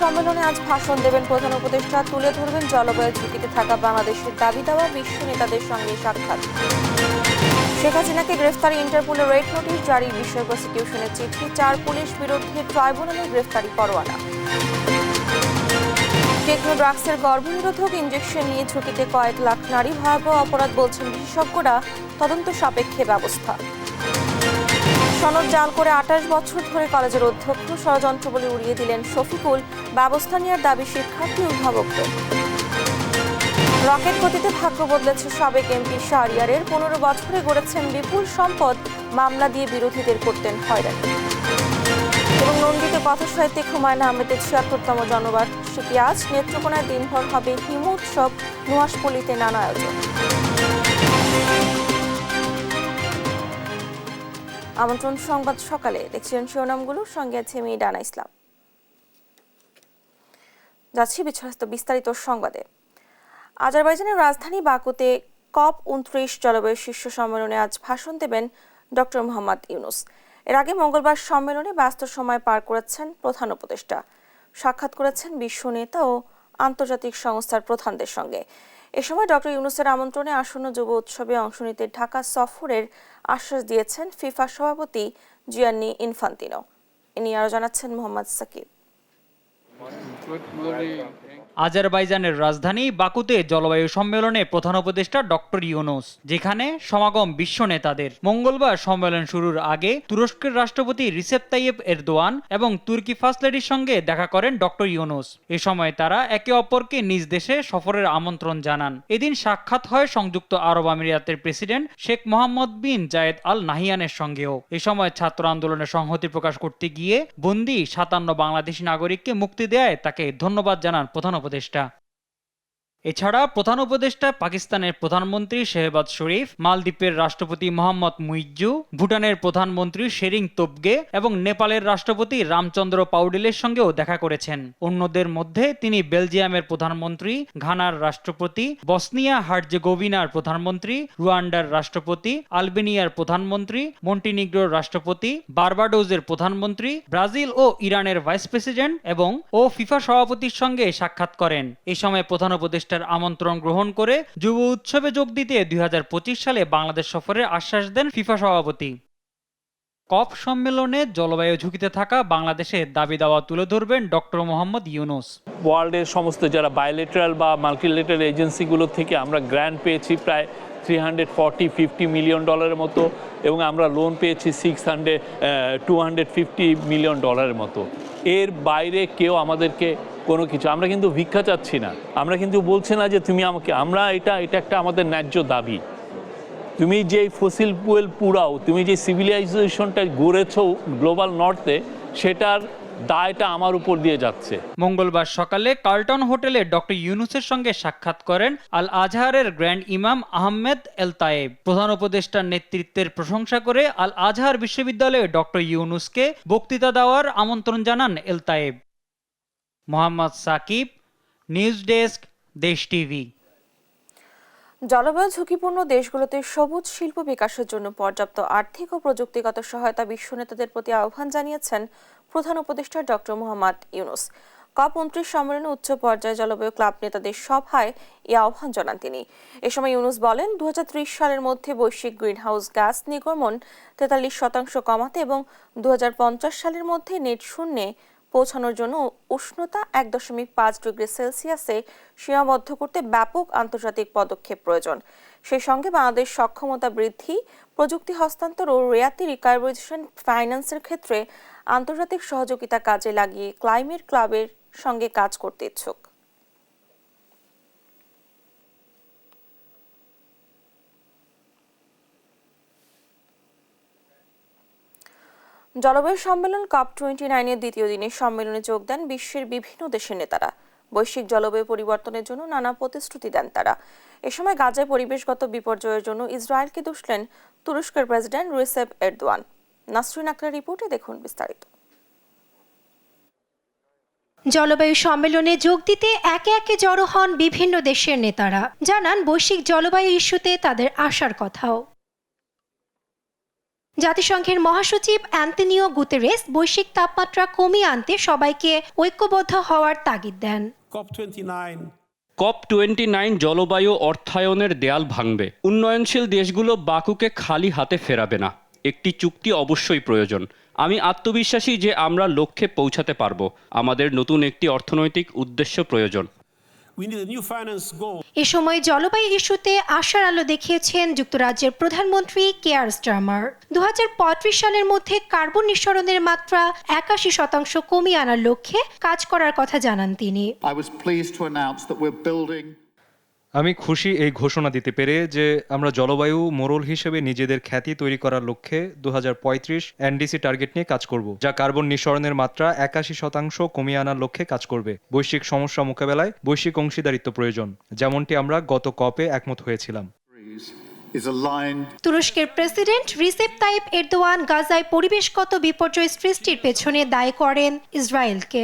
সম্মেলনে আজ ভাষণ দেবেন প্রধান উপদেষ্টা। তুলে ধরবেন জলবায়ু ঝুঁকিতে থাকা বাংলাদেশের দাবি দেওয়া বিশ্ব নেতাদের সঙ্গে সাক্ষাৎ। শেখ হাসিনাকে গ্রেফতারি, ইন্টারপোলের রেড নোটিশ জারি, বিষয় প্রসিকিউশনের চিঠি, 4 পুলিশ বিরুদ্ধে ট্রাইব্যুনালে গ্রেফতারি পরোয়ানা। টেকনো ড্রাগসের গর্ভনিরোধক ইনজেকশন নিয়ে ঝুঁকিতে কয়েক লাখ নারী, ভয়াবহ অপরাধ বলছেন বিশেষজ্ঞরা, তদন্ত সাপেক্ষে ব্যবস্থা। সনদ জাল করে 28 বছর ধরে কলেজের অধ্যক্ষ, ষড়যন্ত্র বলে উড়িয়ে দিলেন শফিকুল, ব্যবস্থা নেওয়ার দাবি শিক্ষার্থী অভিভাবকদের। রকেট গতিতে ভাগ্য বদলেছে সাবেক এমপি শাহরিয়ারের, 15 বছরে গড়েছেন বিপুল সম্পদ, মামলা দিয়ে বিরোধীদের করতেন হয়রানি। এবং নন্দিতে কথাসাহিত্যিক হুমায়ুন আহমেদের 76তম জন্মবার্ষিকী আজ, নেত্রকোনায় দিনভর হবে হিমু উৎসব, নুয়াশপল্লীতে নানা আয়োজন। আমন্ত্রণ সংবাদ সকালে, দেখছিলেন শিরোনামগুলো, সঙ্গে আছে আমি ডানা ইসলাম। যাচ্ছি বিস্তারিত সংবাদে। আজারবাইজানের রাজধানী বাকুতে COP29 জলবায়ু শীর্ষ সম্মেলনে আজ ভাষণ দেবেন ডক্টর মোহাম্মদ ইউনূস। এর আগে মঙ্গলবার সম্মেলনে ব্যস্ত সময় পার করেছেন প্রধান উপদেষ্টা। সাক্ষাৎ করেছেন বিশ্ব নেতা ও আন্তর্জাতিক সংস্থার প্রধানদের সঙ্গে। এ সময় ডক্টর ইউনূসের আমন্ত্রণে আসন্ন যুব উৎসবে অংশ নিতে ঢাকা সফরের আশ্বাস দিয়েছেন ফিফা সভাপতি জিয়ান্নি ইনফান্তিনো। এ নিয়ে আরো জানাচ্ছেন মোহাম্মদ সাকিব। আজারবাইজানের রাজধানী বাকুতে জলবায়ু সম্মেলনে প্রধান উপদেষ্টা ডক্টর ইউনূস, যেখানে সমাগম বিশ্ব নেতাদের। মঙ্গলবার সম্মেলন শুরুর আগে তুরস্কের রাষ্ট্রপতি রিসেপ তাইয়েপ এরদোয়ান এবং তুর্কি ফার্স্ট লেডির সঙ্গে দেখা করেন ডক্টর ইউনূস। এ সময় তারা একে অপরকে নিজ দেশে সফরের আমন্ত্রণ জানান। এদিন সাক্ষাৎ হয় সংযুক্ত আরব আমিরাতের প্রেসিডেন্ট শেখ মোহাম্মদ বিন জায়েদ আল নাহিয়ানের সঙ্গেও। এ সময় ছাত্র আন্দোলনে সংহতি প্রকাশ করতে গিয়ে বন্দী 57 বাংলাদেশি নাগরিককে মুক্তি দেয় তাকে ধন্যবাদ জানান প্রধান উপদেষ্টা। এছাড়া প্রধান উপদেষ্টা পাকিস্তানের প্রধানমন্ত্রী শেহবাজ শরীফ, মালদ্বীপের রাষ্ট্রপতি মোহাম্মদ মুইজ্জু, ভুটানের প্রধানমন্ত্রী শেরিং তোবগে এবং নেপালের রাষ্ট্রপতি রামচন্দ্র পাউডেলের সঙ্গেও দেখা করেছেন। অন্যদের মধ্যে তিনি বেলজিয়ামের প্রধানমন্ত্রী, ঘানার রাষ্ট্রপতি, বসনিয়া হার্জেগোভিনার প্রধানমন্ত্রী, রুয়ান্ডার রাষ্ট্রপতি, আলবেনিয়ার প্রধানমন্ত্রী, মন্টিনিগ্রোর রাষ্ট্রপতি, বার্বাডোজের প্রধানমন্ত্রী, ব্রাজিল ও ইরানের ভাইস প্রেসিডেন্ট এবং ফিফা সভাপতির সঙ্গে সাক্ষাৎ করেন। এ সময় প্রধান উপদেষ্টার আমন্ত্রণ গ্রহণ করে যুব উৎসবে যোগ দিতে 2025 সালে বাংলাদেশ সফরের আশ্বাস দেন ফিফা সভাপতি। COP সম্মেলনে জলবায়ু ঝুঁকিতে থাকা বাংলাদেশের দাবি দাওয়া তুলে ধরবেন ডক্টর মোহাম্মদ ইউনূস। ওয়ার্ল্ডের সমস্ত যারা বায়োলেটারাল বা মাল্টিলেটারাল এজেন্সিগুলো থেকে আমরা গ্র্যান্ট পেয়েছি প্রায় $350 মিলিয়ন মতো, এবং আমরা লোন পেয়েছি $250 মিলিয়ন মতো। এর বাইরে কেউ আমাদেরকে কোনো কিছু, আমরা কিন্তু ভিক্ষা চাচ্ছি না, আমরা কিন্তু বলছি না যে তুমি আমাকে, আমরা এটা একটা আমাদের ন্যায্য দাবি। তুমি যে ফসিল ফুয়েল পুরাও, তুমি যে সিভিলাইজেশনটা গড়েছো গ্লোবাল নর্থে, সেটার দায়টা আমার উপর দিয়ে যাচ্ছে। মঙ্গলবার সকালে কার্লটন হোটেলে ডক্টর ইউনূসের সঙ্গে সাক্ষাৎ করেন আল আজহারের গ্র্যান্ড ইমাম আহমেদ এল তায়েব। প্রধান উপদেষ্টার নেতৃত্বের প্রশংসা করে আল আজহার বিশ্ববিদ্যালয়ে ডক্টর ইউনূসকে বক্তৃতা দেওয়ার আমন্ত্রণ জানান এল তায়েব। মোহাম্মদ সাকিব, নিউজ ডেস্ক, দেশ টিভি। জলবায়ু ঝুঁকিপূর্ণ দেশগুলোতে সবুজ শিল্প বিকাশের জন্য পর্যাপ্ত আর্থিক ও প্রযুক্তিগত সহায়তা বিশ্ব নেতাদের প্রতি আহ্বান জানিয়েছেন প্রধান উপদেষ্টা ডক্টর মোহাম্মদ ইউনূস। COP29 সম্মেলনে উচ্চ পর্যায়ে জলবায়ু ক্লাব নেতাদের সভায় এই আহ্বান জানান তিনি। এ সময় ইউনূস বলেন, 2030 সালের মধ্যে বৈশ্বিক গ্রিনহাউস গ্যাস নির্গমন 43% কমাতে এবং 2050 সালের মধ্যে নেট শূন্যে পৌঁছানোর জন্য উষ্ণতা 1.5 ডিগ্রি সেলসিয়াসে সীমাবদ্ধ করতে ব্যাপক আন্তর্জাতিক পদক্ষেপ প্রয়োজন। সেই সঙ্গে বাংলাদেশ সক্ষমতা বৃদ্ধি, প্রযুক্তি হস্তান্তর ও রেয়াতি রিকারবাইজেশন ফাইন্যান্সের ক্ষেত্রে আন্তর্জাতিক সহযোগিতা কাজে লাগিয়ে ক্লাইমেট ক্লাবের সঙ্গে কাজ করতে ইচ্ছুক। জলবায়ু সম্মেলন COP29-এর দ্বিতীয় দিনের সম্মেলনে যোগ দেন বিশ্বের বিভিন্ন দেশের নেতারা। বৈশ্বিক জলবায়ু পরিবর্তনের জন্য নানা প্রতিশ্রুতি দেন তারা। এ সময় গাজায় পরিবেশগত বিপর্যয়ের জন্য ইসরায়েলকে দোষলেন তুরস্কের president Recep Erdogan. Nasrin Akter রিপোর্টে দেখুন বিস্তারিত। জলবায়ু সম্মেলনে যোগ দিতে একে একে জড়ো হন বিভিন্ন দেশের নেতারা, জানান বৈশ্বিক জলবায়ু ইস্যুতে তাদের আশার কথাও। জাতিসংঘের মহাসচিব অ্যান্তনিও গুতেরেস বৈশ্বিক তাপমাত্রা কমিয়ে আনতে সবাইকে ঐক্যবদ্ধ হওয়ার তাগিদ দেন। COP29 জলবায়ু অর্থায়নের দেয়াল ভাঙবে। উন্নয়নশীল দেশগুলো বাকুকে খালি হাতে ফেরাবে না। একটি চুক্তি অবশ্যই প্রয়োজন। আমি আত্মবিশ্বাসী যে আমরা লক্ষ্যে পৌঁছাতে পারব। আমাদের নতুন একটি অর্থনৈতিক উদ্দেশ্য প্রয়োজন। এ সময় জলবায়ু ইস্যুতে আশার আলো দেখিয়েছেন যুক্তরাজ্যের প্রধানমন্ত্রী কেয়ার স্টারমার। 2035 সালের মধ্যে কার্বন নিঃসরণের মাত্রা 81% কমিয়ে আনার লক্ষ্যে কাজ করার কথা জানান তিনি। আমি খুশি এই ঘোষণা দিতে পেরে যে আমরা জলবায়ু মোড়ল হিসেবে নিজেদের খ্যাতি তৈরি করার লক্ষ্যে 2035 এনডিসি টার্গেট নিয়ে কাজ করব, যা কার্বন নিঃসরণের মাত্রা 81% কমিয়ে আনার লক্ষ্যে কাজ করবে। বৈশ্বিক সমস্যা মোকাবেলায় বৈশ্বিক অংশীদারিত্ব প্রয়োজন, যেমনটি আমরা গত কপে একমত হয়েছিলাম। তুরস্কের প্রেসিডেন্ট রিসেপ তাইপ এরদোয়ান গাজায় পরিবেশগত বিপর্যয় সৃষ্টির পেছনে দায়ী করেন ইসরায়েলকে।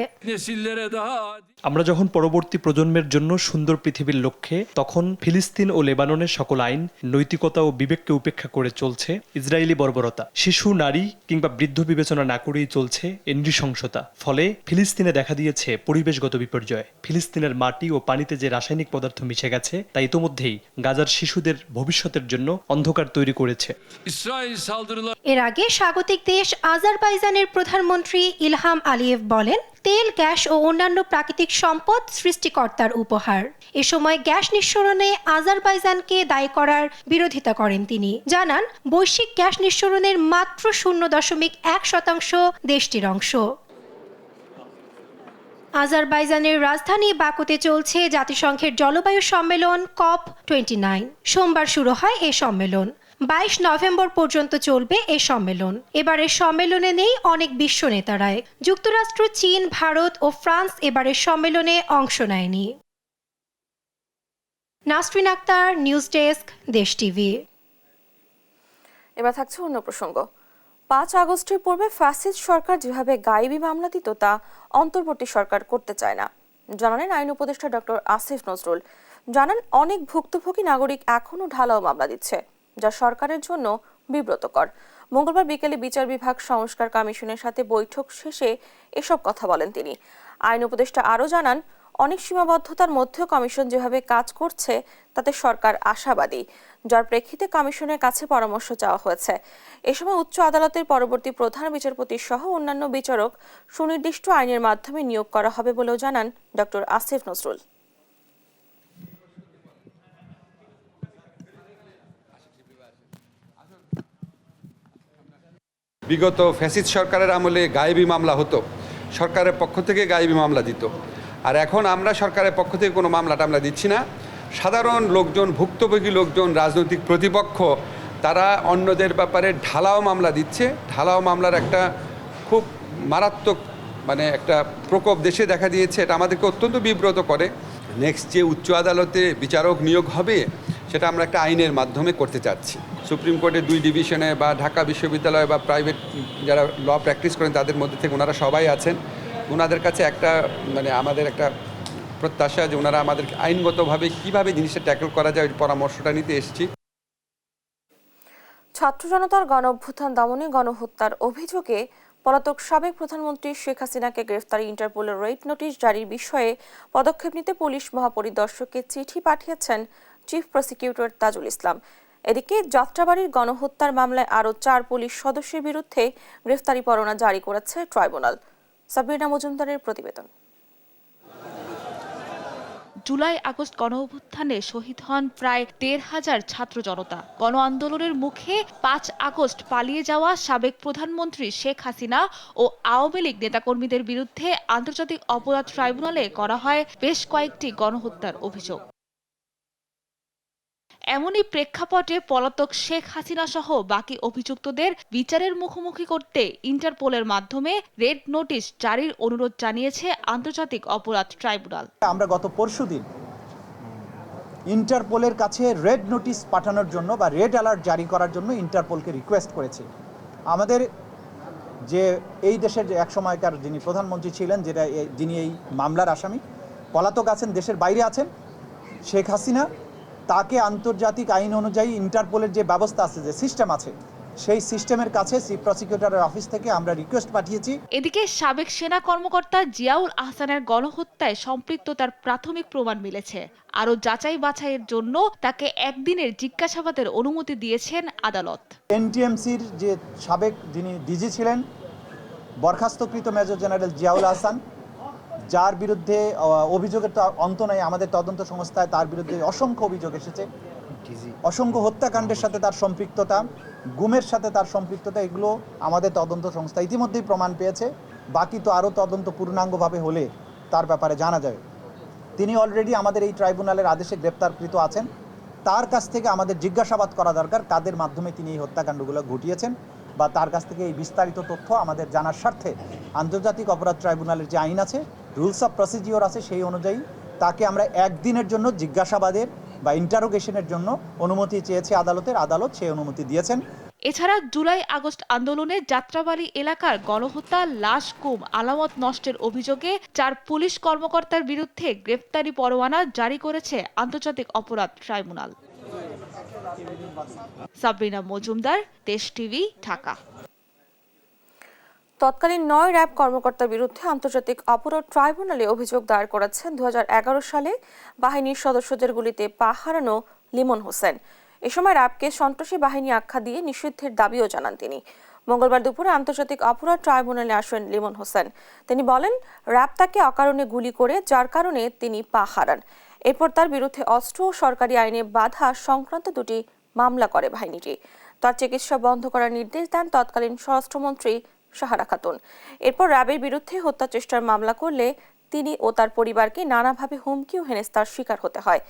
আমরা যখন পরবর্তী প্রজন্মের জন্য সুন্দর পৃথিবীর লক্ষ্যে, তখন ফিলিস্তিন ও লেবাননের সকল আইন, নৈতিকতা ও বিবেককে উপেক্ষা করে চলছে ইসরায়েলি বর্বরতা। শিশু, নারী কিংবা বৃদ্ধ বিবেচনা না করেই চলছে এই নৃশংসতা। ফলে ফিলিস্তিনে দেখা দিয়েছে পরিবেশগত বিপর্যয়। ফিলিস্তিনের মাটি ও পানিতে যে রাসায়নিক পদার্থ মিশে গেছে তা ইতোমধ্যেই গাজার শিশুদের ভবিষ্যতের জন্য অন্ধকার তৈরি করেছে। এর আগে স্বাগতিক দেশ আজারবাইজানের প্রধানমন্ত্রী ইলহাম আলিয়েভ বলেন, তেল, গ্যাস ও অন্যান্য প্রাকৃতিক সম্পদ সৃষ্টিকর্তার উপহার। এ সময় গ্যাস নিঃসরণে আজারবাইজানকে দায়ী করার বিরোধিতা করেন তিনি। জানান, বৈশ্বিক গ্যাস নিঃসরণের মাত্র 0.1% দেশটির অংশ। আজারবাইজানের রাজধানী বাকুতে চলছে জাতিসংঘের জলবায়ু সম্মেলন COP29। সোমবার শুরু হয় এ সম্মেলন। 22 নভেম্বর পর্যন্ত চলবে এ সম্মেলন। এবারের সম্মেলনে নেই অনেক বিশ্ব নেতারাই। যুক্তরাষ্ট্র, চীন, ভারত ও ফ্রান্স এবারের সম্মেলনে অংশ নেয়নি। নাসরিন আক্তার, নিউজ ডেস্ক, দেশ টিভি। এবার থাকছে অন্য প্রসঙ্গ। 5 আগস্টের পূর্বে ফ্যাসিস্ট সরকার যেভাবে গায়েবী মামলা দিত তা অন্তর্বর্তী সরকার করতে চায় না, জানালেন আইন উপদেষ্টা ডক্টর আসিফ নজরুল। জানান, অনেক ভুক্তভোগী নাগরিক এখনও ঢালাও মামলা দিচ্ছে, যা সরকারের জন্য বিব্রতকর। মঙ্গলবার বিকেলে বিচার বিভাগ সংস্কার কমিশনের সাথে বৈঠক শেষে এসব কথা বলেন তিনি। আইন উপদেষ্টা আরও জানান, অনেক সীমাবদ্ধতার মধ্যেও কমিশন যেভাবে কাজ করছে তাতে সরকার আশাবাদী, যার প্রেক্ষিতে কমিশনের কাছে পরামর্শ চাওয়া হয়েছে। এ সময় উচ্চ আদালতের পরবর্তী প্রধান বিচারপতি সহ অন্যান্য বিচারক সুনির্দিষ্ট আইনের মাধ্যমে নিয়োগ করা হবে বলেও জানান ডক্টর আসিফ নজরুল। বিগত ফ্যাসিস্ট সরকারের আমলে গায়েবী মামলা হতো, সরকারের পক্ষ থেকে গায়েবী মামলা দিত। আর এখন আমরা সরকারের পক্ষ থেকে কোনো মামলা টামলা দিচ্ছি না। সাধারণ লোকজন, ভুক্তভোগী লোকজন, রাজনৈতিক প্রতিপক্ষ, তারা অন্যদের ব্যাপারে ঢালাও মামলা দিচ্ছে। ঢালাও মামলার একটা খুব মারাত্মক একটা প্রকোপ দেশে দেখা দিয়েছে। এটা আমাদেরকে অত্যন্ত বিব্রত করে। নেক্সট যে উচ্চ আদালতে বিচারক নিয়োগ হবে সেটা আমরা একটা আইনের মাধ্যমে করতে চাচ্ছি। সুপ্রিম কোর্টের 2 ডিভিশনে বা ঢাকা বিশ্ববিদ্যালয় বা প্রাইভেট যারা ল প্র্যাকটিস করেন তাদের মধ্যে থেকে ওনারা সবাই আছেন। ওনাদের কাছে একটা আমাদের একটা প্রত্যাশা যে ওনারা আমাদের আইনগতভাবে কিভাবে জিনিসটা ট্যাকল করা যায় ওই পরামর্শটা নিতে এসেছি। ছাত্র জনতার গণ অভ্যুত্থান দমনে গণহত্যার অভিযোগে পলাতক সাবেক প্রধানমন্ত্রী শেখ হাসিনাকে গ্রেফতারি ইন্টারপোলের রেড নোটিশ জারির বিষয়ে পদক্ষেপ নিতে পুলিশ মহাপরিদর্শককে চিঠি পাঠিয়েছেন চিফ প্রসিকিউটর তাজুল ইসলাম। এদিকে যাত্রাবাড়ির গণহত্যার মামলায় আরও 4 পুলিশ সদস্যের বিরুদ্ধে গ্রেফতারি পরোয়ানা জারি করেছে ট্রাইব্যুনাল। সাবরিনা মজুমদারের প্রতিবেদন। জুলাই আগস্ট গণ অভ্যুত্থানে শহীদ হন প্রায় ১৩,০০০ ছাত্র জনতা। গণ আন্দোলনের মুখে 5 আগস্ট পালিয়ে যাওয়া সাবেক প্রধানমন্ত্রী শেখ হাসিনা ও আওয়ামী লীগ নেতাকর্মীদের বিরুদ্ধে আন্তর্জাতিক অপরাধ ট্রাইব্যুনালে করা হয় বেশ কয়েকটি গণহত্যার অভিযোগ। এমনই প্রেক্ষাপটে পলাতক শেখ হাসিনা সহ বাকি অভিযুক্তদের বিচারের মুখোমুখি করতে ইন্টারপোলের মাধ্যমে রেড নোটিশ জারির অনুরোধ জানিয়েছে আন্তর্জাতিক অপরাধ ট্রাইব্যুনাল। আমরা গত পরশুদিন ইন্টারপোলের কাছে রেড নোটিশ পাঠানোর জন্য বা রেড অ্যালার্ট জারি করার জন্য ইন্টারপোলকে রিকোয়েস্ট করেছি। আমাদের যে এই দেশের যে এক সময়কার যিনি প্রধানমন্ত্রী ছিলেন, যিনি এই মামলার আসামি, পলাতক আছেন, দেশের বাইরে আছেন, শেখ হাসিনা, তাকে আন্তর্জাতিক আইন অনুযায়ী ইন্টারপোলের যে ব্যবস্থা আছে, যে সিস্টেম আছে, সেই সিস্টেমের কাছে চিফ প্রসিকিউটরের অফিস থেকে আমরা রিকোয়েস্ট পাঠিয়েছি। এদিকে সাবেক সেনা কর্মকর্তা জিয়াউল আহসানের গণহত্যায় সম্পৃক্ততার প্রাথমিক প্রমাণ মিলেছে। আরও যাচাই বাছাইয়ের জন্য তাকে একদিনের জিজ্ঞাসাবাদের অনুমতি দিয়েছেন আদালত। এনটিএমসির যে সাবেক যিনি ডিজি ছিলেন বরখাস্তকৃত মেজর জেনারেল জিয়াউল আহসান, যার বিরুদ্ধে অভিযোগের তো অন্ত নেই, আমাদের তদন্ত সংস্থায় তার বিরুদ্ধে অসংখ্য অভিযোগ এসেছে, অসংখ্য হত্যাকাণ্ডের সাথে তার সম্পৃক্ততা, গুমের সাথে তার সম্পৃক্ততা, এগুলো আমাদের তদন্ত সংস্থা ইতিমধ্যেই প্রমাণ পেয়েছে। বাকি তো আরও তদন্ত পূর্ণাঙ্গভাবে হলে তার ব্যাপারে জানা যাবে। তিনি অলরেডি আমাদের এই ট্রাইব্যুনালের আদেশে গ্রেপ্তারকৃত আছেন। তার কাছ থেকে আমাদের জিজ্ঞাসাবাদ করা দরকার কাদের মাধ্যমে তিনি এই হত্যাকাণ্ডগুলো ঘটিয়েছেন, বা তার কাছ থেকে এই বিস্তারিত তথ্য আমাদের জানার স্বার্থে আন্তর্জাতিক অপরাধ ট্রাইব্যুনালের যে আইন আছে, রুলস অফ প্রসিডিওর আছে, সেই অনুযায়ী তাকে আমরা একদিনের জন্য জিজ্ঞাসাবাদের বা ইন্টারোগেশনের জন্য অনুমতি চেয়েছে আদালত সেই অনুমতি দিয়েছেন। এছাড়া জুলাই আগস্ট আন্দোলনে যাত্রাবাড়ি এলাকার গণহত্যা, লাশ, গুম, আলামত নষ্টের অভিযোগে 4 পুলিশ কর্মকর্তার বিরুদ্ধে গ্রেফতারি পরোয়ানা জারি করেছে আন্তর্জাতিক অপরাধ ট্রাইব্যুনাল। সাবরিনা মজুমদার, দেশ টিভি, ঢাকা। তৎকালীন 9 র্যাব কর্মকর্তার বিরুদ্ধে আন্তর্জাতিক অপরাধ ট্রাইব্যুনালে অভিযোগ দায়ের করেছেন 2011 সালে বাহিনীর সদস্যদের গুলিতে পা হারানো লিমন হোসেন। এ সময় র্যাবকে সন্ত্রাসী বাহিনী আখ্যা দিয়ে নিষিদ্ধের দাবিও জানান তিনি। মঙ্গলবার দুপুরে আন্তর্জাতিক অপরাধ ট্রাইব্যুনালে আসেন লিমন হোসেন। তিনি বলেন, র্যাব তাকে অকারণে গুলি করে, যার কারণে তিনি পা হারান। এরপর তার বিরুদ্ধে অস্ত্র ও সরকারি আইনে বাধা সংক্রান্ত 2টি মামলা করে বাহিনীটি। তার চিকিৎসা বন্ধ করার নির্দেশ দেন তৎকালীন স্বরাষ্ট্রমন্ত্রী সাহারা খাতুন। এরপর র্যাবের বিরুদ্ধে হত্যা চেষ্টার মামলা করলে তিনি ও তার পরিবারকে নানাভাবে হুমকি ও হেনস্থার শিকার হতে হয়।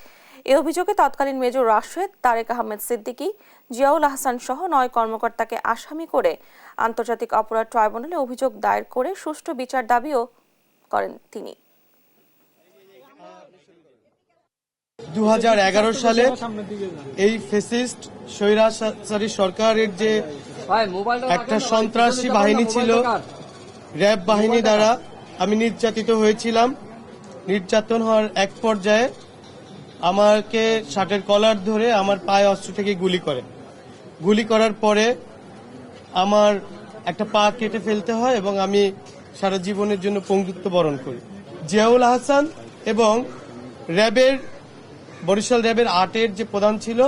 এই অভিযোগে তৎকালীন মেজর রাশেদ, তারেক আহমেদ সিদ্দিকী, জিয়াউল আহসান সহ 9 কর্মকর্তাকে আসামি করে আন্তর্জাতিক অপরাধ ট্রাইব্যুনালে অভিযোগ দায়ের করে সুষ্ঠু বিচার দাবিও করেন তিনি। 2011 সালে এই ফ্যাসিস্ট স্বৈরাচারী সরকারের যে একটা সন্ত্রাসী বাহিনী ছিল, র্যাব বাহিনী দ্বারা আমি নির্যাতিত হয়েছিলাম। নির্যাতন হওয়ার এক পর্যায়ে আমাকে শার্টের কলার ধরে আমার পায়ে অস্ত্র থেকে গুলি করার পরে আমার একটা পা কেটে ফেলতে হয় এবং আমি সারা জীবনের জন্য পঙ্গুত্ব বরণ করি। জিয়াউল আহসান এবং বরিশাল র্যাবের 8-এর যে প্রধান ছিল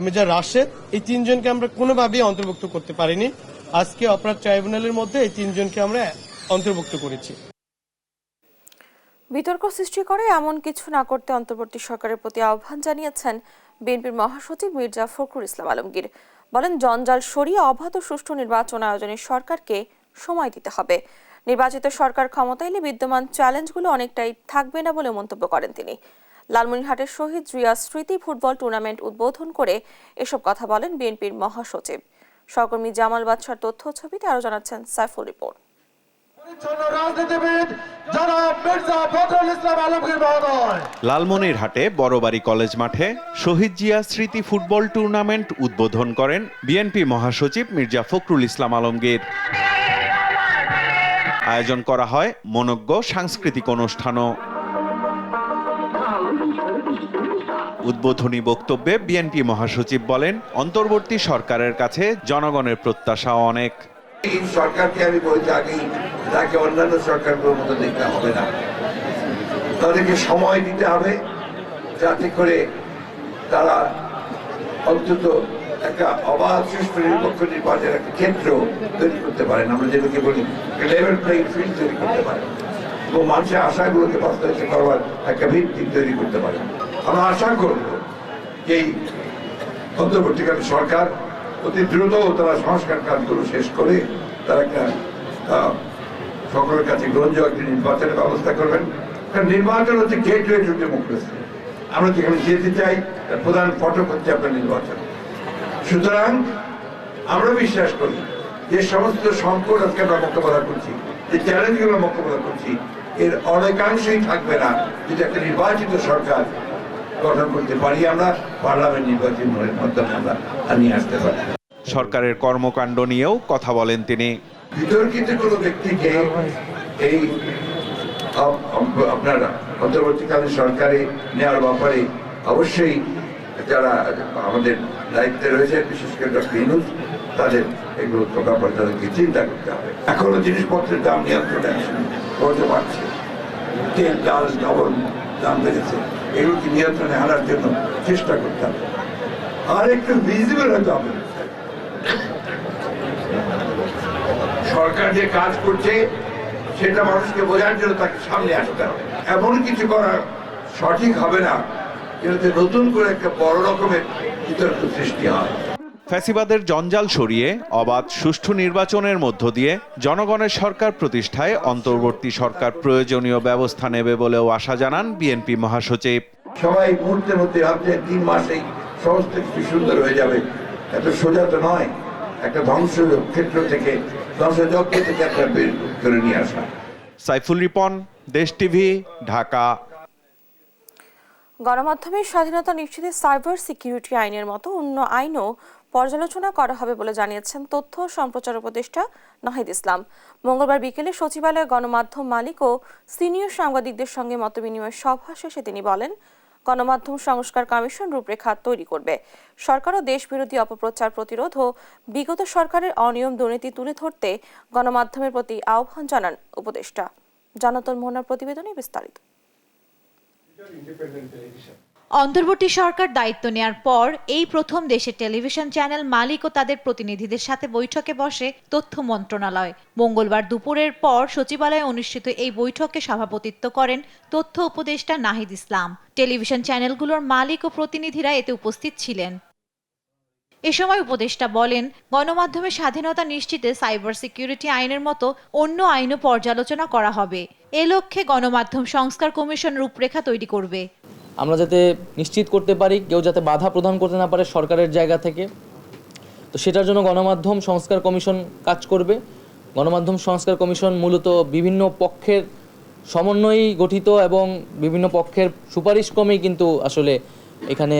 মেজর রাশেদ, এই 3 জনকে আমরা কোনোভাবেই অন্তর্ভুক্ত করতে পারিনি। আজকে অপরাধ ট্রাইব্যুনালের মধ্যে এই 3 জনকে আমরা অন্তর্ভুক্ত করেছি। বিতর্ক সৃষ্টি করে এমন কিছু না করতে অন্তর্বর্তী সরকারের প্রতি আহ্বান জানিয়েছেন বিএনপির মহাসচিব মির্জা ফখরুল ইসলাম আলমগীর। বলেন, জঞ্জাল সরিয়ে অবাধ ও সুষ্ঠু নির্বাচন আয়োজনে সরকারকে সময় দিতে হবে। নির্বাচিত সরকার ক্ষমতা এলে বিদ্যমান চ্যালেঞ্জগুলো অনেকটাই থাকবে না বলে মন্তব্য করেন তিনি। লালমনিরহাটের শহীদ জিয়া স্মৃতি ফুটবল টুর্নামেন্ট উদ্বোধন করে এসব কথা বলেন বিএনপির মহাসচিব। সহকর্মী জামাল বাদশার তথ্য ছবিতে আরো জানাচ্ছেন সাইফুল রিপোর্ট। লালমনিরহাটে বড়বাড়ি কলেজ মাঠে শহীদ জিয়া স্মৃতি ফুটবল টুর্নামেন্ট উদ্বোধন করেন বিএনপি মহাসচিব মির্জা ফখরুল ইসলাম আলমগীর। আয়োজন করা হয় মনোজ্ঞ সাংস্কৃতিক অনুষ্ঠানও। উদ্বোধনী বক্তব্যে বিএনপি মহাসচিব বলেন, অন্তর্বর্তী সরকারের কাছে জনগণের প্রত্যাশা অনেক। এই সরকারকে আমি বলছি, আগেই তাকে অন্যান্য সরকারগুলোর মতো দেখতে হবে না, তাদেরকে সময় দিতে হবে যাতে করে তারা অন্তত একটা অবাধ সুষ্ঠু নিরপেক্ষ নির্বাচনের একটা ক্ষেত্র তৈরি করতে পারেন। আমরা যেটাকে বলি লেভেল প্লেইং ফিল্ড তৈরি করতে পারেন এবং মানুষের আশাগুলোকে বাস্তবায়িত করবার একটা ভিত্তি তৈরি করতে পারেন। আমরা আশা করব যে এই অন্তর্বর্তীকালীন সরকার অতি দ্রুত তারা সংস্কার কাজগুলো শেষ করে তারা একটা সকলের কাছে গ্রহণযোগ্য একটি নির্বাচনের ব্যবস্থা করবেন। কারণ নির্বাচন হচ্ছে গেটওয়ে টু ডেমোক্রেসি। আমরা যেখানে যেতে চাই তার প্রধান ফটক হচ্ছে আপনার নির্বাচন। সুতরাং আমরা বিশ্বাস করি যে সমস্ত সংকট আজকে আমরা মোকাবেলা করছি, যে চ্যালেঞ্জগুলো মোকাবেলা করছি, এর অনেকাংশই থাকবে না যদি একটা নির্বাচিত সরকার গঠন করতে পারি, আমরা পার্লামেন্ট নির্বাচনের মাধ্যমে আমরা নিয়ে আসতে পারি। সরকারের কর্মকাণ্ড নিয়েও কথা বলেন তিনি। বিতর্কিত কোনো ব্যক্তিকে এই আপনার অন্তর্বর্তীকালীন সরকারে নেওয়ার ব্যাপারে অবশ্যই যারা আমাদের দায়িত্বে রয়েছে, বিশেষ করে ডক্টর ইউনূস, তাদের এগুলো প্রকার পরে তাদেরকে চিন্তা করতে হবে। এখনো জিনিসপত্রের দাম নিয়ন্ত্রণে করতে পারছে, তেল ডাল লবণ দাম বেড়েছে, এগুলোকে নিয়ন্ত্রণে আনার জন্য চেষ্টা করতে হবে। আর একটু ভিজিবল হতে হবে, সরকার যে কাজ করছে সেটা মানুষকে বোঝার জন্য তাকে সামনে আসতে হবে। এমন কিছু করা সঠিক হবে না যাতে নতুন করে একটা বড় রকমের বিতর্ক সৃষ্টি হয়। ফ্যাসিবাদের জঞ্জাল সরিয়ে অবাধ সুষ্ঠু নির্বাচনের মধ্য দিয়ে জনগণের সরকার প্রতিষ্ঠায় অন্তর্বর্তী সরকার প্রয়োজনীয় ব্যবস্থা নেবে বলেও আশা জানান বিএনপি মহাসচিব। সবাই মুহূর্তের মধ্যে ভাবছেন 3 মাসেই সমস্ত কিছু সুন্দর হয়ে যাবে, এত সোজা তো নয়। একটা ধ্বংস ক্ষেত্র থেকে ধ্বংসযজ্ঞ থেকে একটা বের করে নিয়ে আসা। সাইফুল রিপন, দেশ টিভি, ঢাকা। গণমাধ্যমের স্বাধীনতা নিশ্চিতে সাইবার সিকিউরিটি আইনের মতো অন্য আইনও পর্যালোচনা করা হবে বলে জানিয়েছেন তথ্য ও সম্প্রচার উপদেষ্টা নাহিদ ইসলাম। মঙ্গলবার বিকেলে সচিবালয়ে গণমাধ্যম মালিক ও সিনিয়র সাংবাদিকদের সঙ্গে মতবিনিময় সভা শেষে তিনি বলেন, গণমাধ্যম সংস্কার কমিশন রূপরেখা তৈরি করবে। সরকারও দেশবিরোধী অপপ্রচার প্রতিরোধ ও বিগত সরকারের অনিয়ম দুর্নীতি তুলে ধরতে গণমাধ্যমের প্রতি আহ্বান জানান উপদেষ্টা। জানাতুল মোহনার প্রতিবেদনে বিস্তারিত। অন্তর্বর্তী সরকার দায়িত্ব নেয়ার পর এই প্রথম দেশের টেলিভিশন চ্যানেল মালিক ও তাদের প্রতিনিধিদের সাথে বৈঠকে বসে তথ্য মন্ত্রণালয়। মঙ্গলবার দুপুরের পর সচিবালয়ে অনুষ্ঠিত এই বৈঠকে সভাপতিত্ব করেন তথ্য উপদেষ্টা নাহিদ ইসলাম। টেলিভিশন চ্যানেলগুলোর মালিক ও প্রতিনিধিরা এতে উপস্থিত ছিলেন। এ সময় উপদেষ্টা বলেন, গণমাধ্যমের স্বাধীনতা নিশ্চিতে সাইবার সিকিউরিটি আইনের মতো অন্য আইনও পর্যালোচনা করা হবে। এ লক্ষ্যে গণমাধ্যম সংস্কার কমিশন রূপরেখা তৈরি করবে। আমরা যাতে নিশ্চিত করতে পারি কেউ যাতে বাধা প্রদান করতে না পারে সরকারের জায়গা থেকে, তো সেটার জন্য গণমাধ্যম সংস্কার কমিশন কাজ করবে। গণমাধ্যম সংস্কার কমিশন মূলত বিভিন্ন পক্ষের সমন্বয়েই গঠিত এবং বিভিন্ন পক্ষের সুপারিশ ক্রমেই কিন্তু আসলে এখানে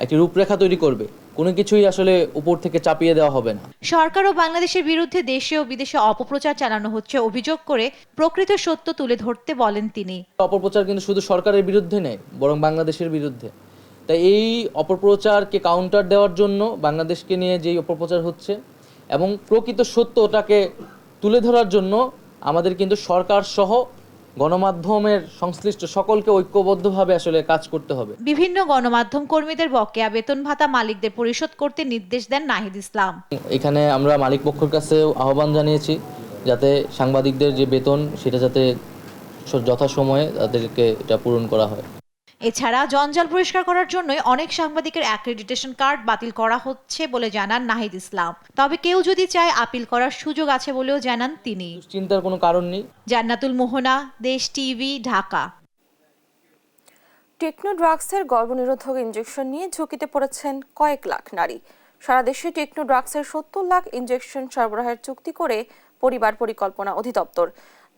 একটি রূপরেখা তৈরি করবে। কোনো কিছুই আসলে উপর থেকে চাপিয়ে দেওয়া হবে না। সরকার ও বাংলাদেশের বিরুদ্ধে দেশে ও বিদেশে অপপ্রচার চালানো হচ্ছে অভিযোগ করে প্রকৃত সত্য তুলে ধরতে বলেন তিনি। অপপ্রচার কিন্তু শুধু সরকারের বিরুদ্ধে নেই, বরং বাংলাদেশের বিরুদ্ধে। তাই এই অপপ্রচারকে কাউন্টার দেওয়ার জন্য বাংলাদেশকে নিয়ে যেই অপপ্রচার হচ্ছে এবং প্রকৃত সত্যটাকে তুলে ধরার জন্য আমাদের কিন্তু সরকার সহ গণমাধ্যমের সংশ্লিষ্ট সকলকে ঐক্যবদ্ধভাবে আসলে কাজ করতে হবে। বিভিন্ন গণমাধ্যম কর্মীদের বকেয়া বেতন ভাতা মালিকদের পরিশোধ করতে নির্দেশ দেন নাহিদ ইসলাম। এখানে আমরা মালিক পক্ষের কাছে আহ্বান জানিয়েছি যাতে সাংবাদিকদের যে বেতন সেটা যাতে যথাসময়ে তাদেরকে এটা পূরণ করা হয়। এছাড়া জঞ্জাল পরিষ্কার করার জন্য অনেক সাংবাদিকের অ্যাক্রেডিটেশন কার্ড বাতিল করা হচ্ছে বলে জানান নাহিদ ইসলাম। তবে কেউ যদি চায় আপিল করার সুযোগ আছে বলেও জানান তিনি। চিন্তার কোনো কারণ নেই। জান্নাতুল মোহনা, দেশ টিভি, ঢাকা। টেকনো ড্রাগসের গর্ভনিরোধক ইনজেকশন নিয়ে ঝুঁকিতে পড়েছেন কয়েক লাখ নারী। সারা দেশে টেকনো ড্রাগসের 70 লাখ ইনজেকশন সরবরাহের চুক্তি করে পরিবার পরিকল্পনা অধিদপ্তর।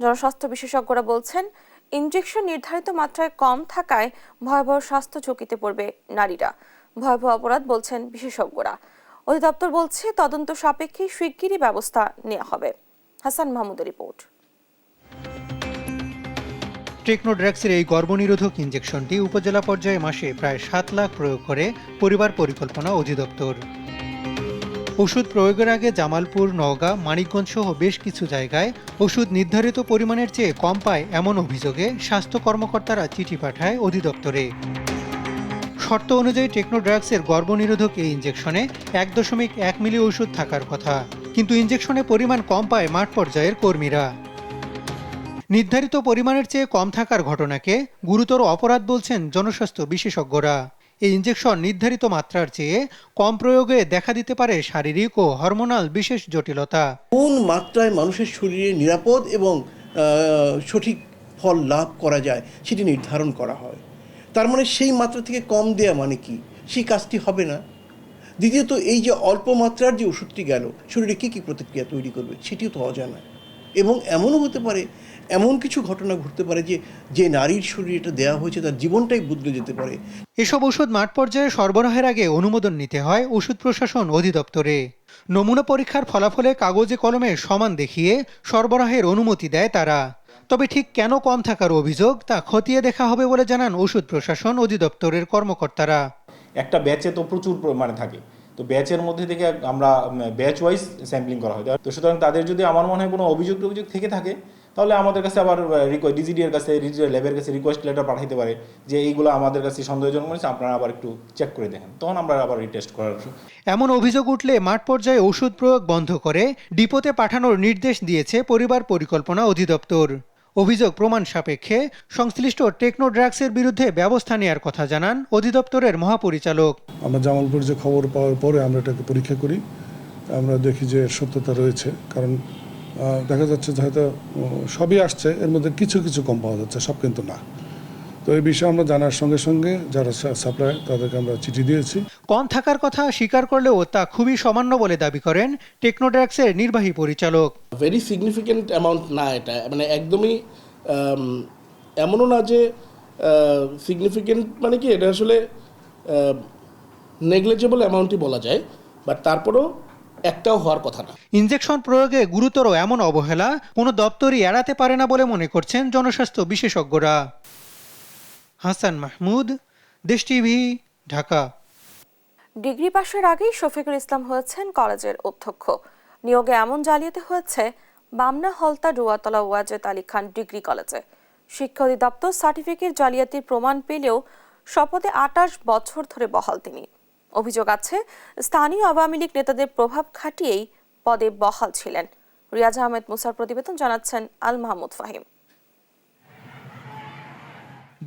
জনস্বাস্থ্য বিশেষজ্ঞরা বলছেন, ইনজেকশন নির্ধারিত মাত্রায় কম থাকায় ভয়াবহ স্বাস্থ্য ঝুঁকিতে পড়বে নারীরা। ভয়াবহ অপরাধ বলছেন বিশেষজ্ঞরা। অধিদপ্তর বলছে, তদন্ত সাপেক্ষে শিগগিরই ব্যবস্থা নেওয়া হবে। হাসান মাহমুদের রিপোর্ট। টেকনো ড্রাগসের এই গর্ভনিরোধক ইনজেকশনটি উপজেলা পর্যায়ে মাসে প্রায় 7 লাখ প্রয়োগ করে পরিবার পরিকল্পনা অধিদপ্তর। ওষুধ প্রয়োগের আগে জামালপুর, নওগাঁ, মানিকগঞ্জ সহ বেশ কিছু জায়গায় ওষুধ নির্ধারিত পরিমাণের চেয়ে কম পায় এমন অভিযোগে স্বাস্থ্য কর্মকর্তারা চিঠি পাঠায় অধিদপ্তরে। শর্ত অনুযায়ী টেকনো ড্রাগসের গর্ভনিরোধক এই ইনজেকশনে 1.1 মিলি ওষুধ থাকার কথা, কিন্তু ইনজেকশনে পরিমাণ কম পায় মাঠ পর্যায়ের কর্মীরা। নির্ধারিত পরিমাণের চেয়ে কম থাকার ঘটনাকে গুরুতর অপরাধ বলছেন জনস্বাস্থ্য বিশেষজ্ঞরা। এই ইনজেকশন নির্ধারিত মাত্রার চেয়ে কম প্রয়োগে দেখা দিতে পারে শারীরিক ও হরমোনাল বিশেষ জটিলতা। কোন মাত্রায় মানুষের শরীরে নিরাপদ এবং সঠিক ফল লাভ করা যায় সেটি নির্ধারণ করা হয়। তার মানে সেই মাত্রা থেকে কম দেয়া মানে কি, সেই কাজটি হবে না। দ্বিতীয়ত, এই যে অল্প মাত্রার যে ওষুধটি গেল, শরীরে কী কী প্রতিক্রিয়া তৈরি করবে সেটিও তো অজানা। এবং এমনও হতে পারে, এমন কিছু ঘটনা ঘটতে পারে যে নারীর শরীরে এটা দেওয়া হয়েছে তার জীবনটাই বদলে যেতে পারে। এসব ওষুধ মাঠ পর্যায়ে সরবরাহের আগে অনুমোদন নিতে হয় ওষুধ প্রশাসন অধিদপ্তরে। নমুনা পরীক্ষার ফলাফলে কাগজে কলমে সমান দেখিয়ে সরবরাহের অনুমতি দেয় তারা। তবে ঠিক কেন কম থাকার অভিযোগ তা খতিয়ে দেখা হবে বলে জানান ওষুধ প্রশাসন অধিদপ্তরের কর্মকর্তারা। একটা ব্যাচে তো প্রচুর পরিমাণে থাকে, তো ব্যাচের মধ্যে থেকে আমরা ব্যাচ ওয়াইজ স্যাম্পলিং করা হয়। তো সুতরাং তাদের যদি আমার মনে হয় কোনো অভিযোগ থেকে থাকে তাহলে আমাদের কাছে আবার ডিজিডি এর কাছে ল্যাবের কাছে রিকোয়েস্ট লেটার পাঠাইতে পারে যে এইগুলো আমাদের কাছে সন্দেহজনক মনে হচ্ছে, আপনারা আবার একটু চেক করে দেখেন, তখন আমরা আবার রিটেস্ট করার। এমন অভিযোগ উঠলে মাঠ পর্যায়ে ওষুধ প্রয়োগ বন্ধ করে ডিপোতে পাঠানোর নির্দেশ দিয়েছে পরিবার পরিকল্পনা অধিদপ্তর। অভিযোগ প্রমাণ সাপেক্ষে সংশ্লিষ্ট টেকনো ড্রাগসের বিরুদ্ধে ব্যবস্থা নেওয়ার কথা জানান অধিদপ্তরের মহাপরিচালক। আমরা জামালপুর যে খবর পাওয়ার পরে আমরা এটাকে পরীক্ষা করি, আমরা দেখি যে সত্যতা রয়েছে, কারণ দেখা যাচ্ছে যে হয়তো সবই আসছে, এর মধ্যে কিছু কিছু কম পাওয়া যাচ্ছে, সব কিন্তু না। তো এই বিষয়ে আমরা জানার সঙ্গে সঙ্গে যারা সাপ্লাই তাদেরকে আমরা চিঠি দিয়েছি। কম থাকার কথা স্বীকার করলেও তা খুবই সামান্য বলে দাবি করেন টেকনো ড্রাগসের নির্বাহী পরিচালক। ভেরি সিগনিফিক্যান্ট অ্যামাউন্ট না এটা, মানে একদমই এমনও না যে সিগনিফিক্যান্ট, মানে কি এটা আসলে নেগলিজেবল অ্যামাউন্টই বলা যায়, বাট তারপরেও একটাও হওয়ার কথা না। ইনজেকশন প্রয়োগে গুরুতর এমন অবহেলা কোনো দপ্তরই এড়াতে পারে না বলে মনে করছেন জনস্বাস্থ্য বিশেষজ্ঞরা। হাসান মাহমুদ, দেশ টিভি, ঢাকা। ডিগ্রি পাশের আগেই শফিকুল ইসলাম হয়েছেন কলেজের অধ্যক্ষ। নিয়োগে এমন জালিয়াতি হয়েছে বামনা হলতা ডুয়াতলা ওয়াজেদ আলী খান ডিগ্রি কলেজে। শিক্ষা অধিদপ্তর সার্টিফিকেট জালিয়াতির প্রমাণ পেলেও শপথে 28 বছর ধরে বহাল তিনি। অভিযোগ আছে স্থানীয় আওয়ামী লীগ নেতাদের প্রভাব খাটিয়েই পদে বহাল ছিলেন। রিয়াজ আহমেদ মুসার প্রতিবেদন, জানাচ্ছেন আল মাহমুদ ফাহিম।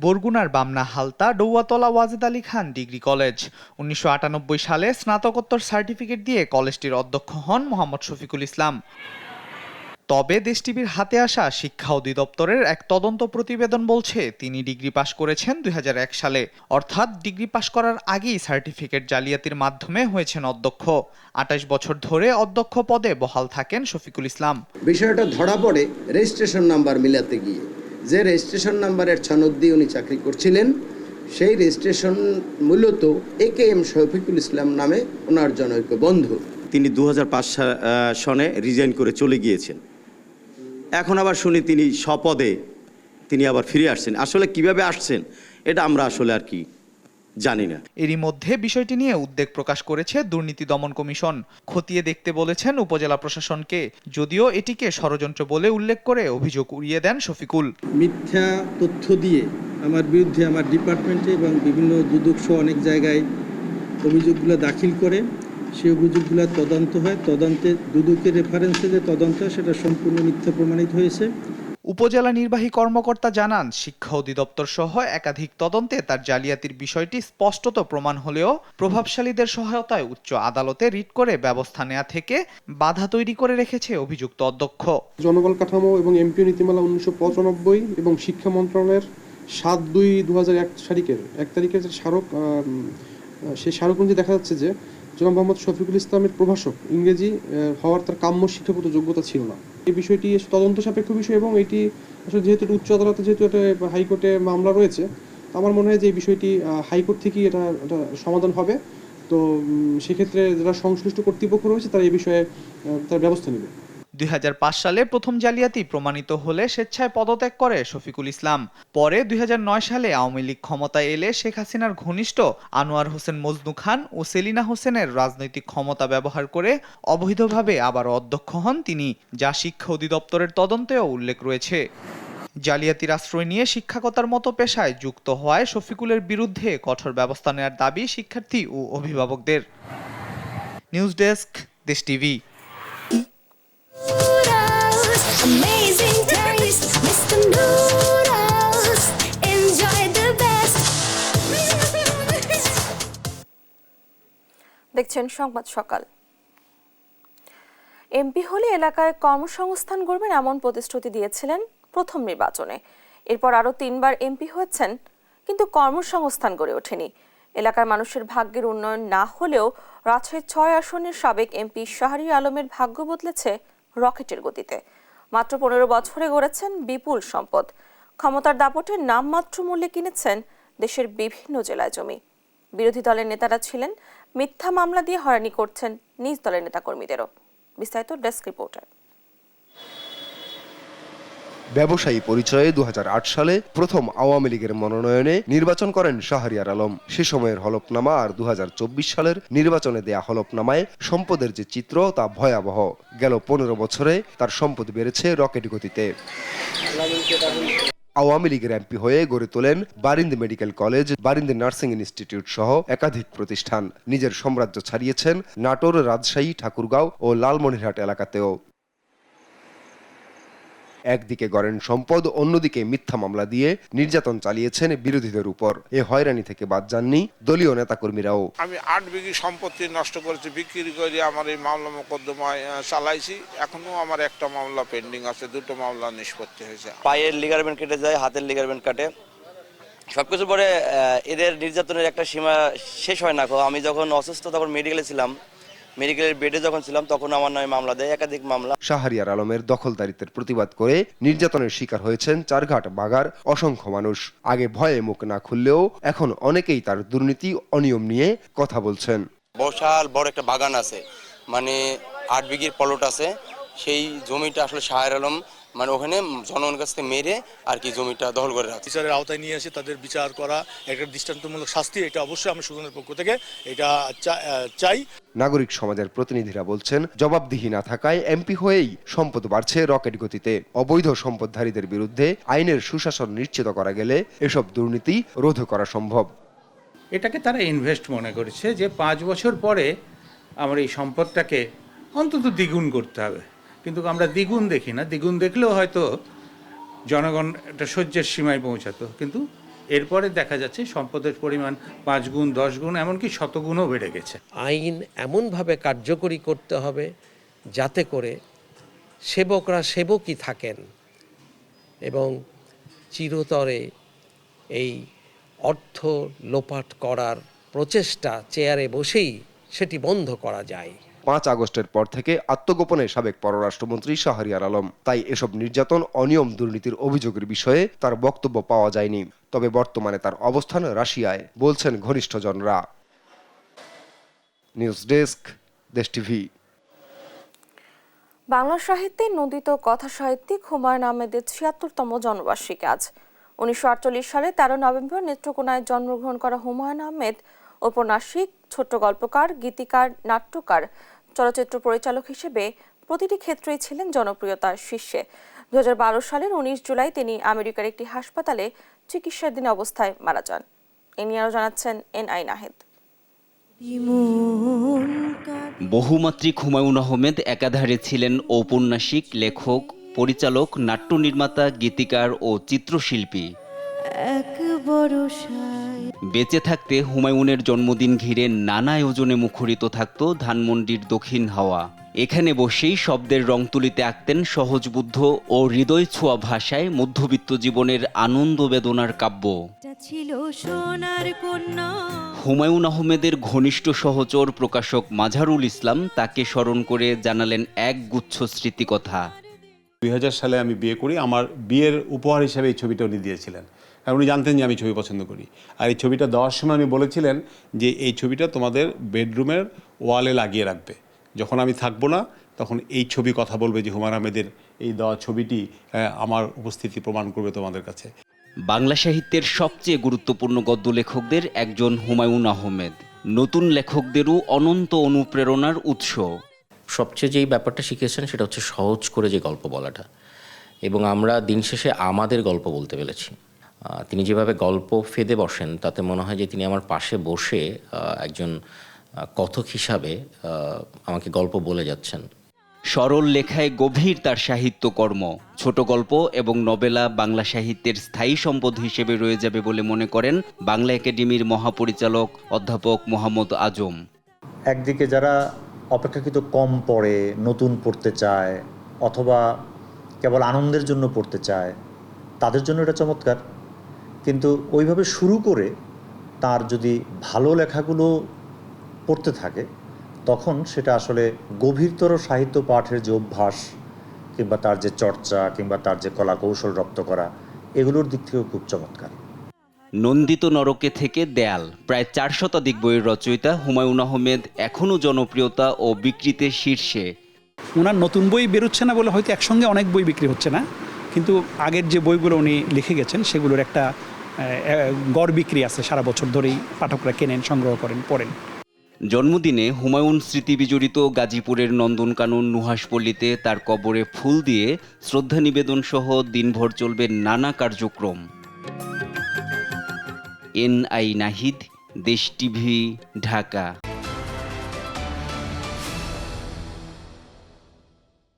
বরগুনার বামনা হালতা ডৌয়াতলা ওয়াজেদ আলী খান ডিগ্রি কলেজ 1998 সালে স্নাতকোত্তর সার্টিফিকেট দিয়ে কলেজটির অধ্যক্ষ হন মোহাম্মদ শফিকুল ইসলাম। তবে দেশ টিভির হাতে আসা শিক্ষা অধিদপ্তরের এক তদন্ত প্রতিবেদন বলছে তিনি ডিগ্রি পাশ করেছেন 2001 সালে, অর্থাৎ ডিগ্রি পাশ করার আগেই সার্টিফিকেট জালিয়াতির মাধ্যমে হয়েছেন অধ্যক্ষ। 28 বছর ধরে অধ্যক্ষ পদে বহাল থাকেন শফিকুল ইসলাম। বিষয়টা ধরা পড়ে রেজিস্ট্রেশন নাম্বার মিলাতে গিয়ে, যে রেজিস্ট্রেশন নাম্বারের সনদ দিয়ে উনি চাকরি করছিলেন সেই রেজিস্ট্রেশন মূলত AKM শফিকুল ইসলাম নামে ওনার জনৈক বন্ধু। তিনি 2005 সনে রিজাইন করে চলে গিয়েছেন। এখন আবার শুনি তিনি স্বপদে তিনি আবার ফিরে আসছেন। আসলে কিভাবে আসছেন এটা আমরা আসলে আর কি জানি না। এরই মধ্যে বিষয়টি নিয়ে উদ্বেগ প্রকাশ করেছে দুর্নীতি দমন কমিশন। খতিয়ে দেখতে বলেছেন উপজেলা প্রশাসনকে, যদিও এটিকে ষড়যন্ত্র বলে উল্লেখ করে অভিযোগ উড়িয়ে দেন শফিকুল। মিথ্যা তথ্য দিয়ে আমার বিরুদ্ধে আমার ডিপার্টমেন্টে এবং বিভিন্ন দুদক সহ অনেক জায়গায় অভিযোগগুলো দাখিল করে, সেই অভিযোগগুলো তদন্ত হয়, তদন্তে দুদকের রেফারেন্সে যে তদন্ত হয় সেটা সম্পূর্ণ মিথ্যা প্রমাণিত হয়েছে। উপজেলা নির্বাহী কর্মকর্তা জানান, শিক্ষা অধিদপ্তর সহ একাধিক তদন্তে তার জালিয়াতির বিষয়টি স্পষ্টত প্রমাণ হলেও প্রভাবশালীদের সহায়তায় উচ্চ আদালতে রিট করে ব্যবস্থা নেওয়া থেকে বাধা তৈরি করে রেখেছে অভিযুক্ত অধ্যক্ষ। জনবল কাঠামো এবং এমপিও নীতিমালা 1995 এবং শিক্ষা মন্ত্রণালয়ের 7/2/2001 তারিখের যে স্মারক, সেই স্মারক অনুযায়ী দেখা যাচ্ছে যে জনাব মোহাম্মদ শফিকুল ইসলামের প্রভাষক ইংরেজি হওয়ার তার কাম্য শিক্ষাগত যোগ্যতা ছিল না। এই বিষয়টি তদন্ত সাপেক্ষ বিষয় এবং এটি আসলে যেহেতু উচ্চ আদালতে যেহেতু এটা হাইকোর্টে মামলা রয়েছে, আমার মনে হয় যে এই বিষয়টি হাইকোর্ট থেকেই এটা সমাধান হবে। তো সেক্ষেত্রে যারা সংশ্লিষ্ট কর্তৃপক্ষ রয়েছে তারা এই বিষয়ে তার ব্যবস্থা নেবে। 2005 সালে প্রথম জালিয়াতি প্রমাণিত হলে স্বেচ্ছায় পদত্যাগ করে শফিকুল ইসলাম। পরে 2009 সালে আওয়ামী লীগ ক্ষমতায় এলে শেখ হাসিনার ঘনিষ্ঠ আনোয়ার হোসেন মজনু খান ও সেলিনা হোসেনের রাজনৈতিক ক্ষমতা ব্যবহার করে অবৈধভাবে আবার অধ্যক্ষ হন তিনি, যা শিক্ষা অধিদপ্তরের তদন্তেও উল্লেখ রয়েছে। জালিয়াতির আশ্রয় নিয়ে শিক্ষকতার মতো পেশায় যুক্ত হওয়ায় শফিকুলের বিরুদ্ধে কঠোর ব্যবস্থা নেওয়ার দাবি শিক্ষার্থী ও অভিভাবকদের। নিউজ ডেস্ক, দেশ টিভি। দেখছেন সংবাদ সকাল। এমপি হলে এলাকায় কর্মসংস্থান গড়বেন এমন প্রতিশ্রুতি দিয়েছিলেন প্রথম নির্বাচনে। এরপর আরও 3 বার এমপি হয়েছেন, কিন্তু কর্মসংস্থান গড়ে ওঠেনি। এলাকার মানুষের ভাগ্যের উন্নয়ন না হলেও রাজশাহীর 6 আসনের সাবেক এমপি শাহরিয়ার আলমের ভাগ্য বদলেছে রকেটের গতিতে। মাত্র 15 বছরে গড়েছেন বিপুল সম্পদ। ক্ষমতার দাপটে নামমাত্র মূল্যে কিনেছেন দেশের বিভিন্ন জেলায় জমি। বিরোধী দলের নেতারা ছিলেন মিথ্যা মামলা দিয়ে হয়রানি করছেন নিজ দলের নেতাকর্মীদেরও। বিস্তারিত ডেস্ক রিপোর্টার। ব্যবসায়ী পরিচয়ে 2008 সালে প্রথম আওয়ামী লীগের মনোনয়নে নির্বাচন করেন শাহরিয়ার আলম। সে সময়ের হলফনামা আর 2024 সালের নির্বাচনে দেয়া হলফনামায় সম্পদের যে চিত্র তা ভয়াবহ। গেল 15 বছরে তার সম্পদ বেড়েছে রকেট গতিতে। আওয়ামী লীগের এমপি হয়ে গড়ে তোলেন Barind medical college, Barind nursing institute সহ একাধিক প্রতিষ্ঠান। নিজের সাম্রাজ্য ছাড়িয়েছেন নাটোর, রাজশাহী, ঠাকুরগাঁও ও লালমনিরহাট এলাকাতেও। একদিকে গড়েন সম্পদ, অন্যদিকে মিথ্যা মামলা দিয়ে নির্যাতন চালিয়েছেন বিরোধীদের উপর। এ হয়রানি থেকে বাদ যাননি দলীয় নেতাকর্মীরাও। আমি 8 বিঘি সম্পত্তি নষ্ট করেছি, বিক্রি করে আমার এই মামলা মোকদ্দমায় চালাইছি। এখনো আমার একটা মামলা পেন্ডিং আছে, 2টো মামলা নিষ্পত্তি হয়েছে। পায়ের লিগারমেন্ট কেটে যায়, হাতের লিগারমেন্ট কাটে, সবকিছু পরে এদের নির্যাতনের একটা সীমা শেষ হয় না। আমি যখন অসুস্থ তখন মেডিকেলে ছিলাম, মেডিকেলের বেডে যখন ছিলাম তখন আমার নামে মামলা দেয়, একাধিক মামলা। শাহরিয়ার আলমের দখলদারিত্বের প্রতিবাদ করে নির্যাতনের শিকার হয়েছেন চারঘাট বাগার অসংখ্য মানুষ। আগে ভয়ে মুখ না খুললেও এখন অনেকেই তার দুর্নীতি, অনিয়ম নিয়ে কথা বলছেন। বিশাল বড় একটা বাগান আছে, মানে 8 বিঘির প্লট আছে। সেই জমিটা আসলে শাহরিয়ার আলম মানে ওখানে জনগণের কাছ থেকে মেরে আর কি জমিটা দখল করে রাখছে। বিচারের আওতায় নিয়ে এসে তাদের বিচার করা, একটা দৃষ্টান্তমূলক শাস্তি, এটা অবশ্যই আমরা সুজনের পক্ষ থেকে এটা চাই। নাগরিক সমাজের প্রতিনিধিরা বলছেন, জবাবদিহি না থাকায় এমপি হয়েই সম্পদ বাড়ছে রকেট গতিতে। অবৈধ সম্পদধারীদের বিরুদ্ধে আইনের সুশাসন নিশ্চিত করা গেলে এসব দুর্নীতি রোধ করা সম্ভব। এটাকে তারা ইনভেস্ট মনে করেছে যে 5 বছর পরে আমার এই সম্পদটাকে অন্তত দ্বিগুণ করতে হবে। কিন্তু আমরা দ্বিগুণ দেখি না, দ্বিগুণ দেখলেও হয়তো জনগণ একটা সহ্যের সীমায় পৌঁছাতো, কিন্তু এরপরে দেখা যাচ্ছে সম্পদের পরিমাণ 5 গুণ, 10 গুণ, এমনকি 100 গুণও বেড়ে গেছে। আইন এমনভাবে কার্যকরী করতে হবে যাতে করে সেবকরা সেবকই থাকেন এবং চিরতরে এই অর্থ লোপাট করার প্রচেষ্টা চেয়ারে বসেই সেটি বন্ধ করা যায়। 5 আগস্টের পর থেকে আত্মগোপনে সাবেক পররাষ্ট্রমন্ত্রী শাহরিয়ার আলম। তাই এসব নির্যাতন, অনিয়ম, দুর্নীতির অভিযোগের বিষয়ে তার বক্তব্য পাওয়া যায়নি। তবে বর্তমানে তার অবস্থান রাশিয়ায়, বলছেন ঘনিষ্ঠজনরা। নিউজ ডেস্ক, দেশ টিভি। বাংলা সাহিত্যে নন্দিত কথা সাহিত্যিক হুমায়ুন আহমেদের 76তম জন্মবার্ষিকী আজ। 1948 সালে 13 নভেম্বর নেত্রকোনায় জন্মগ্রহণ করা হুমায়ুন আহমেদ ঔপন্যাসিক, ছোট্ট গল্পকার, গীতিকার, নাট্যকার, চলচ্চিত্র পরিচালক হিসেবে প্রতিটি ক্ষেত্রেই ছিলেন জনপ্রিয়তার শীর্ষে। 2012 সালের 19 জুলাই তিনি আমেরিকার একটি হাসপাতালে চিকিৎসাধীন অবস্থায় মারা যান। এ নিয়ে আরও জানাচ্ছেন NI নাহিদ। বহুমাত্রিক হুমায়ুন আহমেদ একাধারে ছিলেন ঔপন্যাসিক, লেখক, পরিচালক, নাট্য নির্মাতা, গীতিকার ও চিত্রশিল্পী। বেঁচে থাকতে হুমায়ুনের জন্মদিন ঘিরে নানা আয়োজনে মুখরিত থাকত ধানমন্ডির দক্ষিণ হাওয়া। এখানে বসেই শব্দের রং তুলিতে আঁকতেন সহজবুদ্ধ ও হৃদয় ছোঁয়া ভাষায় মধ্যবিত্ত জীবনের আনন্দ বেদনার কাব্য। হুমায়ুন আহমেদের ঘনিষ্ঠ সহচর প্রকাশক মাঝারুল ইসলাম তাকে স্মরণ করে জানালেন এক গুচ্ছ স্মৃতিকথা। 2000 সালে আমি বিয়ে করি। আমার বিয়ের উপহার হিসেবে এই ছবিটা উনি দিয়েছিলেন, কারণ উনি জানতেন যে আমি ছবি পছন্দ করি। আর এই ছবিটা দেওয়ার সময় উনি বলেছিলেন যে এই ছবিটা তোমাদের বেডরুমের ওয়ালে লাগিয়ে রাখবে, যখন আমি থাকবো না তখন এই ছবি কথা বলবে যে হুমায়ুন আহমেদের এই দেওয়া ছবিটি আমার উপস্থিতি প্রমাণ করবে তোমাদের কাছে। বাংলা সাহিত্যের সবচেয়ে গুরুত্বপূর্ণ গদ্য লেখকদের একজন হুমায়ুন আহমেদ, নতুন লেখকদেরও অনন্ত অনুপ্রেরণার উৎস। সবচেয়ে যেই ব্যাপারটা শিখেছেন সেটা হচ্ছে সহজ করে যে গল্প বলাটা, এবং আমরা দিন শেষে আমাদের গল্প বলতে পেরেছি। তিনি যেভাবে গল্প ফেদে বসেন তাতে মনে হয় যে তিনি আমার পাশে বসে একজন কথক হিসাবে আমাকে গল্প বলে যাচ্ছেন। সরল লেখায় গভীর তার সাহিত্যকর্ম। ছোট গল্প এবং নভেলা বাংলা সাহিত্যের স্থায়ী সম্পদ হিসেবে রয়ে যাবে বলে মনে করেন বাংলা একাডেমির মহাপরিচালক অধ্যাপক মোহাম্মদ আজম। একদিকে যারা অপেক্ষাকৃত কম পড়ে, নতুন পড়তে চায় অথবা কেবল আনন্দের জন্য পড়তে চায়, তাদের জন্য এটা চমৎকার। কিন্তু ওইভাবে শুরু করে তার যদি ভালো লেখাগুলো পড়তে থাকে তখন সেটা আসলে গভীরতর সাহিত্য পাঠের যে অভ্যাস কিংবা তার যে চর্চা কিংবা তার যে কলা কৌশল রপ্ত করা, এগুলোর দিক থেকেও খুব চমৎকার। নন্দিত নরকে থেকে দেয়াল, প্রায় 4 শতাধিক বইয়ের রচয়িতা হুমায়ুন আহমেদ এখনও জনপ্রিয়তা ও বিক্রিতে শীর্ষে। ওনার নতুন বই বেরোচ্ছে না বলে হয়তো একসঙ্গে অনেক বই বিক্রি হচ্ছে না, কিন্তু আগের যে বইগুলো উনি লিখে গেছেন সেগুলোর একটা গড় বিক্রি আছে, সারা বছর ধরেই পাঠকরা কেনেন, সংগ্রহ করেন, পড়েন। জন্মদিনে হুমায়ুন স্মৃতি বিজড়িত গাজীপুরের নন্দনকানন নুহাশপল্লীতে তার কবরে ফুল দিয়ে শ্রদ্ধা নিবেদন সহ দিনভর চলবে নানা কার্যক্রম। NI নাহিদ, দেশ টিভি, ঢাকা।